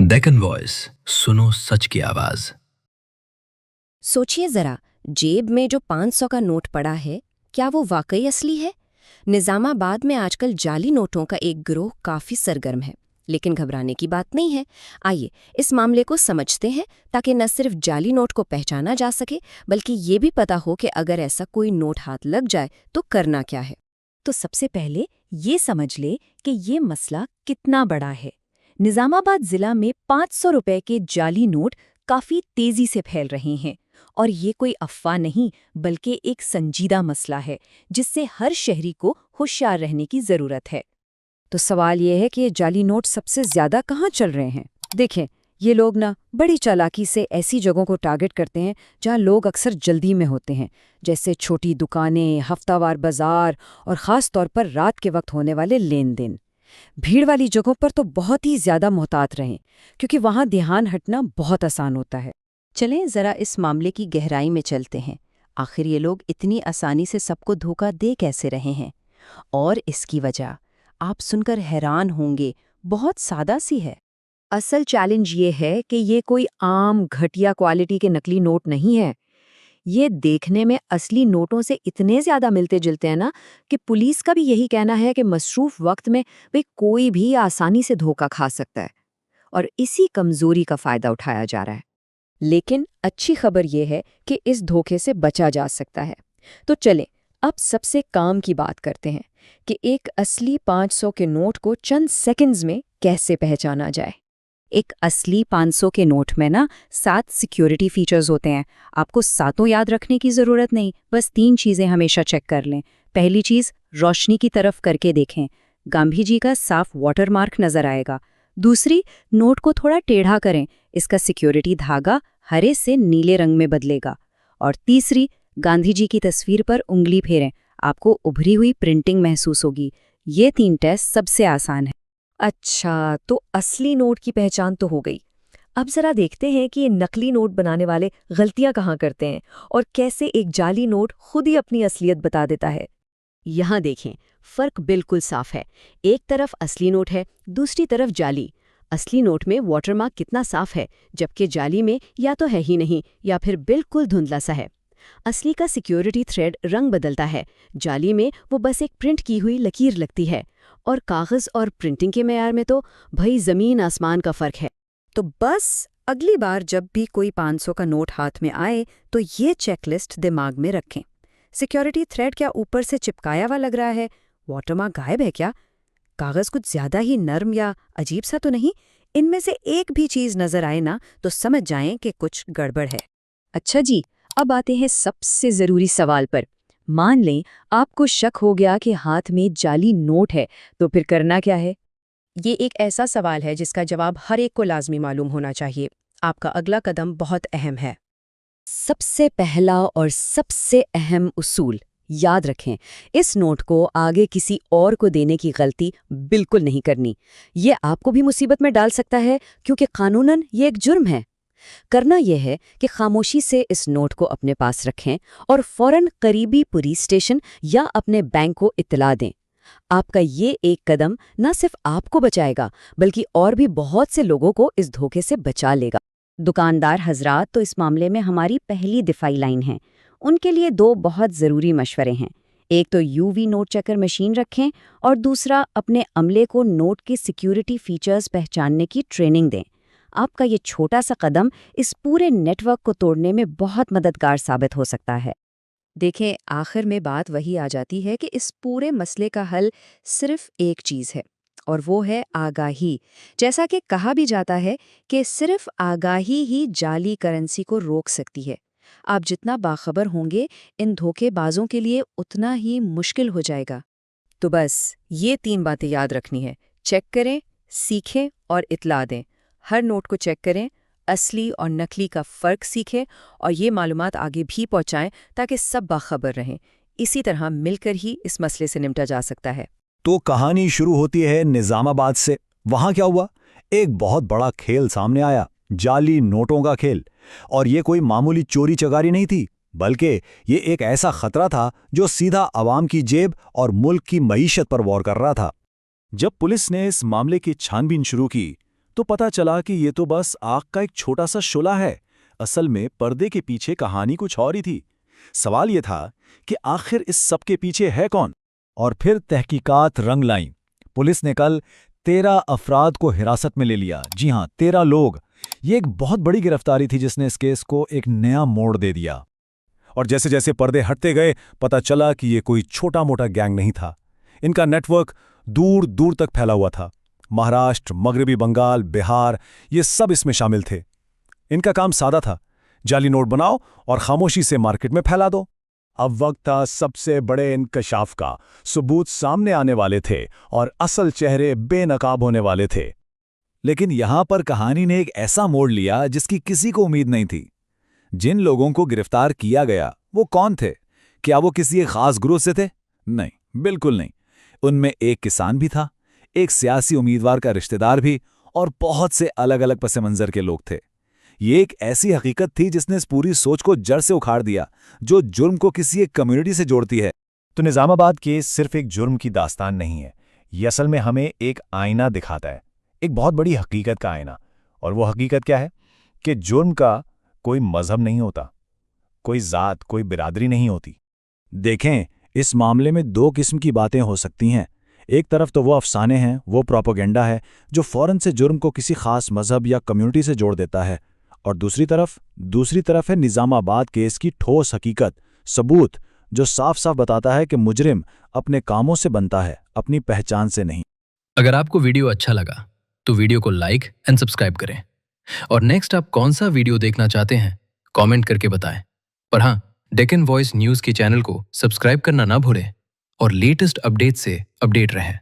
Deccan voice, सुनो सच की आवाज। सोचिए जरा, जेब में जो 500 का नोट पड़ा है, क्या वो वाकई असली है? निजामाबाद में आजकल जाली नोटों का एक गिरोह काफी सरगर्म है, लेकिन घबराने की बात नहीं है। आइए इस मामले को समझते हैं, ताकि न सिर्फ जाली नोट को पहचाना जा सके, बल्कि ये भी पता हो कि अगर ऐसा कोई नोट हाथ लग जाए तो करना क्या है। तो सबसे पहले ये समझ ले कि ये मसला कितना बड़ा है। निजामाबाद जिला में 500 रुपए के जाली नोट काफी तेजी से फैल रहे हैं, और ये कोई अफवाह नहीं बल्कि एक संजीदा मसला है जिससे हर शहरी को होशियार रहने की जरूरत है। तो सवाल ये है कि ये जाली नोट सबसे ज्यादा कहाँ चल रहे हैं। देखें, ये लोग ना बड़ी चालाकी से ऐसी जगहों को टारगेट करते हैं जहाँ लोग अक्सर जल्दी में होते हैं, जैसे छोटी दुकानें, हफ्तावार बाजार और ख़ास तौर पर रात के वक्त होने वाले लेन देन। भीड़ वाली जगहों पर तो बहुत ही ज्यादा मोहतात रहें, क्योंकि वहाँ ध्यान हटना बहुत आसान होता है। चलें जरा इस मामले की गहराई में चलते हैं। आखिर ये लोग इतनी आसानी से सबको धोखा दे कैसे रहे हैं? और इसकी वजह आप सुनकर हैरान होंगे, बहुत सादा सी है। असल चैलेंज ये है कि ये कोई आम घटिया क्वालिटी के नकली नोट नहीं है। ये देखने में असली नोटों से इतने ज्यादा मिलते जुलते हैं ना, कि पुलिस का भी यही कहना है कि मसरूफ वक्त में वे कोई भी आसानी से धोखा खा सकता है, और इसी कमजोरी का फायदा उठाया जा रहा है। लेकिन अच्छी खबर ये है कि इस धोखे से बचा जा सकता है। तो चलें अब सबसे काम की बात करते हैं कि एक असली 500 के नोट को चंद सेकंड्स में कैसे पहचाना जाए। एक असली 500 के नोट में ना 7 सिक्योरिटी फीचर्स होते हैं। आपको सातों याद रखने की ज़रूरत नहीं, बस 3 चीज़ें हमेशा चेक कर लें। पहली चीज़, रोशनी की तरफ करके देखें, गांधी जी का साफ वाटरमार्क नज़र आएगा। दूसरी, नोट को थोड़ा टेढ़ा करें, इसका सिक्योरिटी धागा हरे से नीले रंग में बदलेगा। और तीसरी, गांधी जी की तस्वीर पर उंगली फेरें, आपको उभरी हुई प्रिंटिंग महसूस होगी। ये 3 टेस्ट सबसे आसान है। अच्छा, तो असली नोट की पहचान तो हो गई। अब जरा देखते हैं कि ये नकली नोट बनाने वाले गलतियां कहाँ करते हैं, और कैसे एक जाली नोट खुद ही अपनी असलियत बता देता है। यहाँ देखें, फर्क बिल्कुल साफ है। एक तरफ असली नोट है, दूसरी तरफ जाली। असली नोट में वाटरमार्क कितना साफ है, जबकि जाली में या तो है ही नहीं या फिर बिल्कुल धुंधला सा है। असली का सिक्योरिटी थ्रेड रंग बदलता है, जाली में वो बस एक प्रिंट की हुई लकीर लगती है। और कागज और प्रिंटिंग के मेयार में तो भाई जमीन आसमान का फर्क है। तो बस अगली बार जब भी कोई 500 का नोट हाथ में आए तो ये चेकलिस्ट दिमाग में रखें। सिक्योरिटी थ्रेड क्या ऊपर से चिपकाया हुआ लग रहा है? वाटरमार्क गायब है क्या? कागज कुछ ज्यादा ही नर्म या अजीब सा तो नहीं? इनमें से एक भी चीज नजर आए ना, तो समझ जाएं कि कुछ गड़बड़ है। अच्छा जी, अब आते हैं सबसे जरूरी सवाल पर। मान लें आपको शक हो गया कि हाथ में जाली नोट है, तो फिर करना क्या है? ये एक ऐसा सवाल है जिसका जवाब हर एक को लाजमी मालूम होना चाहिए। आपका अगला कदम बहुत अहम है। सबसे पहला और सबसे अहम उसूल याद रखें, इस नोट को आगे किसी और को देने की गलती बिल्कुल नहीं करनी। ये आपको भी मुसीबत में डाल सकता है, क्योंकि कानूनन ये एक जुर्म है। करना यह है कि खामोशी से इस नोट को अपने पास रखें और फौरन करीबी पुलिस स्टेशन या अपने बैंक को इत्तला दें। आपका ये एक कदम न सिर्फ आपको बचाएगा, बल्कि और भी बहुत से लोगों को इस धोखे से बचा लेगा। दुकानदार हजरात तो इस मामले में हमारी पहली दिफाई लाइन है। उनके लिए 2 बहुत ज़रूरी मशवरे हैं। एक तो यूवी नोट चेकर मशीन रखें, और दूसरा अपने अमले को नोट के सिक्योरिटी फीचर्स पहचानने की ट्रेनिंग दें। आपका ये छोटा सा कदम इस पूरे नेटवर्क को तोड़ने में बहुत मददगार साबित हो सकता है। देखें, आखिर में बात वही आ जाती है कि इस पूरे मसले का हल सिर्फ एक चीज़ है, और वो है आगाही। जैसा कि कहा भी जाता है कि सिर्फ आगाही ही जाली करेंसी को रोक सकती है। आप जितना बाखबर होंगे, इन धोखेबाजों के लिए उतना ही मुश्किल हो जाएगा। तो बस ये 3 बातें याद रखनी है। चेक करें, सीखें और इत्तला दें। हर नोट को चेक करें, असली और नकली का फ़र्क सीखें, और ये मालूमात आगे भी पहुंचाएं ताकि सब बाखबर रहें। इसी तरह मिलकर ही इस मसले से निपटा जा सकता है। तो कहानी शुरू होती है निजामाबाद से। वहां क्या हुआ? एक बहुत बड़ा खेल सामने आया, जाली नोटों का खेल। और ये कोई मामूली चोरी चकारी नहीं थी, बल्कि ये एक ऐसा खतरा था जो सीधा आवाम की जेब और मुल्क की मईशत पर वार कर रहा था। जब पुलिस ने इस मामले की छानबीन शुरू की तो पता चला कि ये तो बस आग का एक छोटा सा शोला है। असल में पर्दे के पीछे कहानी कुछ और ही थी। सवाल ये था कि आखिर इस सब के पीछे है कौन? और फिर तहकीकात रंग लाईं। पुलिस ने कल 13 अफराद को हिरासत में ले लिया। जी हां, 13 लोग। ये एक बहुत बड़ी गिरफ्तारी थी जिसने इस केस को एक नया मोड़ दे दिया। और जैसे जैसे पर्दे हटते गए, पता चला कि ये कोई छोटा मोटा गैंग नहीं था। इनका नेटवर्क दूर दूर तक फैला हुआ था। महाराष्ट्र, मगरबी बंगाल, बिहार, ये सब इसमें शामिल थे। इनका काम सादा था, जाली नोट बनाओ और खामोशी से मार्केट में फैला दो। अब वक्त था सबसे बड़े इंकशाफ का। सबूत सामने आने वाले थे और असल चेहरे बेनकाब होने वाले थे। लेकिन यहां पर कहानी ने एक ऐसा मोड़ लिया जिसकी किसी को उम्मीद नहीं थी। जिन लोगों को गिरफ्तार किया गया वो कौन थे? क्या वो किसी एक खास ग्रुप से थे? नहीं, बिल्कुल नहीं। उनमें एक किसान भी था, एक सियासी उम्मीदवार का रिश्तेदार भी, और बहुत से अलग अलग पस मंजर के लोग थे। ये एक ऐसी हकीकत थी जिसने इस पूरी सोच को जड़ से उखाड़ दिया, जो जुर्म को किसी एक कम्युनिटी से जोड़ती है। तो निजामाबाद केस सिर्फ एक जुर्म की दास्तान नहीं है। ये असल में हमें एक आईना दिखाता है, एक बहुत बड़ी हकीकत का आईना। और वो हकीकत क्या है? कि जुर्म का कोई मजहब नहीं होता, कोई जात, कोई बिरादरी नहीं होती। देखें, इस मामले में दो किस्म की बातें हो सकती हैं। एक तरफ तो वो अफसाने हैं, वो प्रोपेगेंडा है जो फौरन से जुर्म को किसी खास मजहब या कम्युनिटी से जोड़ देता है। और दूसरी तरफ है निजामाबाद केस की ठोस हकीकत, सबूत, जो साफ साफ बताता है कि मुजरिम अपने कामों से बनता है, अपनी पहचान से नहीं। अगर आपको वीडियो अच्छा लगा तो वीडियो को लाइक एंड सब्सक्राइब करें। और नेक्स्ट आप कौन सा वीडियो देखना चाहते हैं कमेंट करके बताएं। पर हाँ, डेक्कन वॉइस न्यूज़ के चैनल को सब्सक्राइब करना ना भूलें और लेटेस्ट अपडेट से अपडेट रहें।